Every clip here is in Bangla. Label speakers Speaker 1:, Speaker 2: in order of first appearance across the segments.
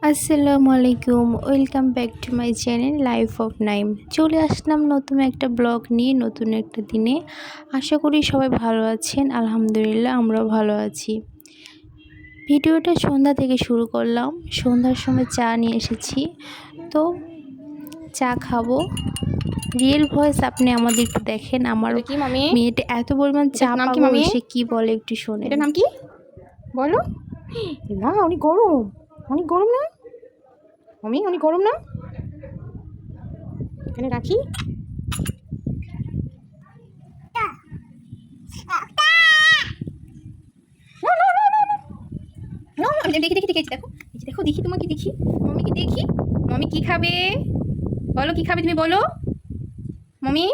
Speaker 1: আসসালামু আলাইকুম, welcome back to my channel life of Naim. চলে আসলাম নতুন একটা ব্লগ নিয়ে নতুন একটা দিনে। আশা করি সবাই ভালো আছেন। আলহামদুলিল্লাহ আমরাও ভালো আছি। ভিডিওটা সন্ধ্যা থেকে শুরু করলাম। সন্ধ্যার সময় চা নিয়ে এসেছি, তো চা খাবো। রিয়েল ভয়েস আপনি আমাদের একটু দেখেন। আমার
Speaker 2: এটা কি মামি?
Speaker 1: মেয়েটা এত পরিমাণ চা
Speaker 2: এটার নাম কি
Speaker 1: পাগল,
Speaker 2: মামি?
Speaker 1: সে কি বলে একটু শোনেন।
Speaker 2: এটার নাম কি বলো? না অনেক গরম, অনেক গরম না মামি? অনেক গরম না? এখানে রাখি। না, না, না, দেখি দেখি দেখি, দেখো দেখো, দেখি তোমাকে দেখি, মামিকে দেখি। মামি কি খাবে বলো? কি খাবে তুমি বলো মামি?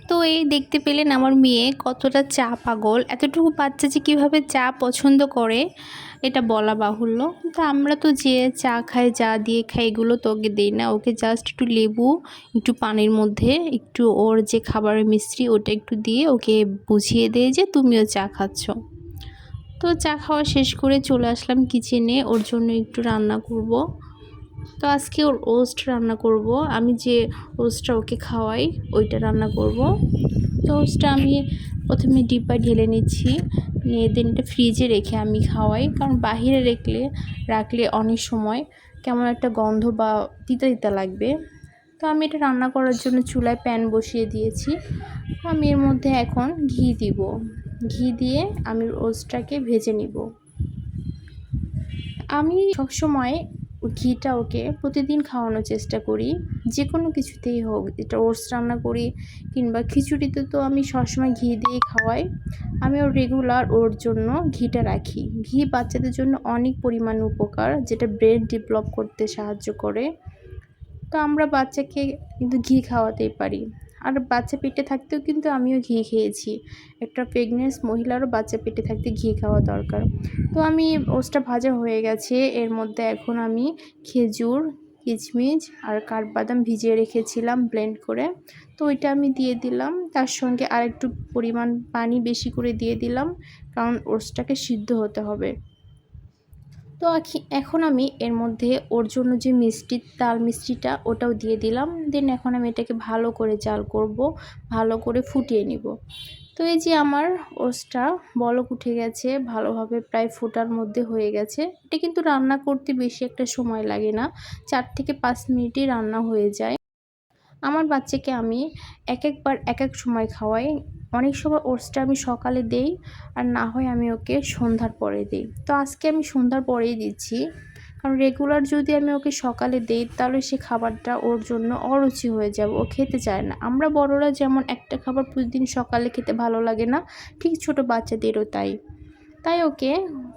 Speaker 1: তো এই দেখতে পেলেন আমার মেয়ে কতটা চা পাগল। এতটুকু বাচ্চা যে কীভাবে চা পছন্দ করে এটা বলা বাহুল্য। তো আমরা তো যে চা খাই, চা দিয়ে খাই, এগুলো তো ওকে দিই না। ওকে জাস্ট একটু লেবু, একটু পানির মধ্যে একটু ওর যে খাবারের মিষ্টি ওটা একটু দিয়ে ওকে বুঝিয়ে দেয় যে তুমিও চা খাচ্ছ। তো চা খাওয়া শেষ করে চলে আসলাম কিচেনে, ওর জন্য একটু রান্না করব। তো আজকে ওর ওস্ট রান্না করব। আমি যে ওস্টটা ওকে খাওয়াই ওইটা রান্না করব। তো ওস্টটা আমি প্রথমে ডিব্বায় ঢেলে নিচ্ছি, নিয়ে দেন এটা ফ্রিজে রেখে আমি খাওয়াই। কারণ বাহিরে রাখলে অনেক সময় কেমন একটা গন্ধ বা তিতা তিতা লাগবে। তো আমি এটা রান্না করার জন্য চুলায় প্যান বসিয়ে দিয়েছি। আমি এর মধ্যে এখন ঘি দিব। ঘি দিয়ে আমি ওস্টটাকে ভেজে নিব। আমি সবসময় ঘিটা ওকে প্রতিদিন খাওয়ানোর চেষ্টা করি, যে কোনো কিছুতেই হোক। এটা ওটস রান্না করি কিংবা খিচুড়িতে তো আমি সবসময় ঘি দিয়েই খাওয়াই। আমি ওর রেগুলার ওর জন্য ঘিটা রাখি। ঘি বাচ্চাদের জন্য অনেক পরিমাণে উপকার, যেটা ব্রেন ডেভেলপ করতে সাহায্য করে। তো আমরা বাচ্চাকে কিন্তু ঘি খাওয়াতেই পারি। আর বাচ্চা পেটে থাকতেও কিন্তু আমিও ঘি খেয়েছি। একটা প্রেগনেন্ট মহিলারও বাচ্চা পেটে থাকতে ঘি খাওয়া দরকার। তো আমি ওটসটা ভাজা হয়ে গেছে, এর মধ্যে এখন আমি খেজুর, কিশমিশ আর কাঠবাদাম ভিজিয়ে রেখেছিলাম ব্লেন্ড করে, তো ওইটা আমি দিয়ে দিলাম। তার সঙ্গে আর একটু পরিমাণ পানি বেশি করে দিয়ে দিলাম, কারণ ওটসটাকে সিদ্ধ হতে হবে। তো এখন আমি এর মধ্যে ওর জন্য যে তাল মিষ্টিটা ওটাও দিয়ে দিলাম। দেন এখন আমি এটাকে ভালো করে জাল করব, ভালো করে ফুটিয়ে নিব। তো এই যে আমার ওটসটা বলক উঠে গেছে, ভালোভাবে প্রায় ফোটার মধ্যে হয়ে গেছে। এটা কিন্তু রান্না করতে বেশি একটা সময় লাগে না, 4 থেকে 5 মিনিটই রান্না হয়ে যায়। আমার বাচ্চাকে আমি একবার এক এক সময় খাওয়াই। অনেক সময় ওটসটা আমি সকালে দেই, আর না হয় আমি ওকে সন্ধ্যার পরে দিই। তো আজকে আমি সন্ধ্যার পরেই দিচ্ছি, কারণ রেগুলার যদি আমি ওকে সকালে দিই তাহলে সে খাবারটা ওর জন্য অরুচি হয়ে যাবে, ও খেতে চায় না। আমরা বড়রা যেমন একটা খাবার প্রতিদিন সকালে খেতে ভালো লাগে না, ঠিক ছোট বাচ্চাদেরও তাই। তাই ওকে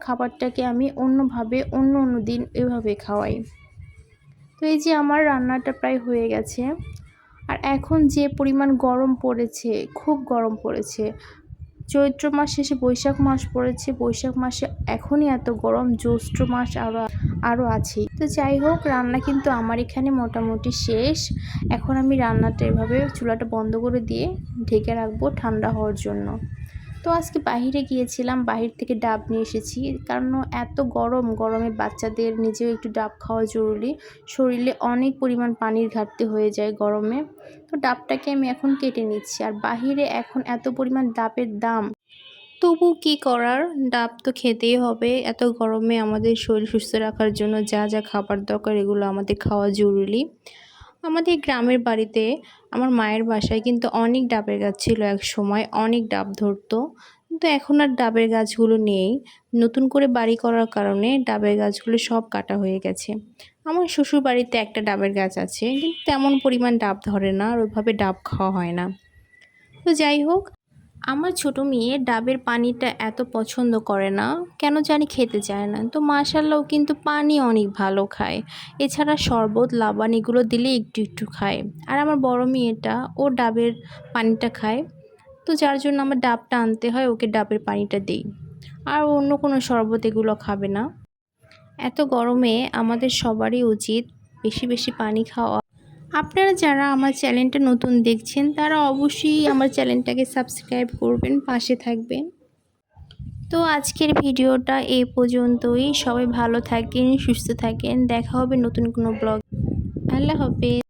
Speaker 1: খাবারটাকে আমি অন্যভাবে অন্য দিন এভাবে খাওয়াই। তো এই যে আমার রান্নাটা প্রায় হয়ে গেছে। আর এখন যে পরিমাণ গরম পড়েছে, খুব গরম পড়েছে। চৈত্র মাস শেষে বৈশাখ মাস পড়েছে, বৈশাখ মাসে এখনই এত গরম, জ্যৈষ্ঠ মাস আরও আছেই। তো যাই হোক, রান্না কিন্তু আমার এখানে মোটামুটি শেষ। এখন আমি রান্নাটা এভাবে চুলাটা বন্ধ করে দিয়ে ঢেকে রাখবো ঠান্ডা হওয়ার জন্য। তো আজকে বাহিরে গিয়েছিলাম, বাহির থেকে ডাব নিয়ে এসেছি। কারণ এত গরমে বাচ্চাদের নিজেও একটু ডাব খাওয়া জরুরি। শরীরে অনেক পরিমাণ পানির ঘাটতি হয়ে যায় গরমে। তো ডাবটাকে আমি এখন কেটে নিচ্ছি। আর বাহিরে এখন এত পরিমাণ ডাবের দাম, তবু কি করার, ডাব তো খেতেই হবে। এত গরমে আমাদের শরীর সুস্থ রাখার জন্য যা যা খাবার দরকার এগুলো আমাদের খাওয়া জরুরি। আমাদের গ্রামের বাড়িতে, আমার মায়ের বাসায় কিন্তু অনেক ডাবের গাছ ছিল, এক সময় অনেক ডাব ধরতো। কিন্তু এখন আর ডাবের গাছগুলো নেই। নতুন করে বাড়ি করার কারণে ডাবের গাছগুলো সব কাটা হয়ে গেছে। আমার শ্বশুর বাড়িতে একটা ডাবের গাছ আছে, কিন্তু তেমন পরিমাণ ডাব ধরে না, আর ওইভাবে ডাব খাওয়া হয় না। তো যাই হোক, আমার ছোট মেয়ে ডাবের পানিটা এত পছন্দ করে না, কেন জানি খেতে চায় না। তো মাশাআল্লাহ ও কিন্তু পানি অনেক ভালো খায়। এছাড়া শরবত, লাবান এগুলো দিলে একটু একটু খায়। আর আমার বড় মেয়েটা ও ডাবের পানিটা খায়। তো যার জন্য আমার ডাবটা আনতে হয়, ওকে ডাবের পানিটা দেই। আর অন্য কোনো শরবত এগুলো খাবে না। এত গরমে আমাদের সবারই উচিত বেশি বেশি পানি খাওয়া। আপনারা যারা আমার চ্যানেলটা নতুন দেখছেন তারা অবশ্যই আমার চ্যানেলটাকে সাবস্ক্রাইব করবেন, পাশে থাকবেন। তো আজকের ভিডিওটা এই পর্যন্তই। সবাই ভালো থাকেন, সুস্থ থাকেন। দেখা হবে নতুন কোনো ব্লগ। আল্লাহ হাফেজ।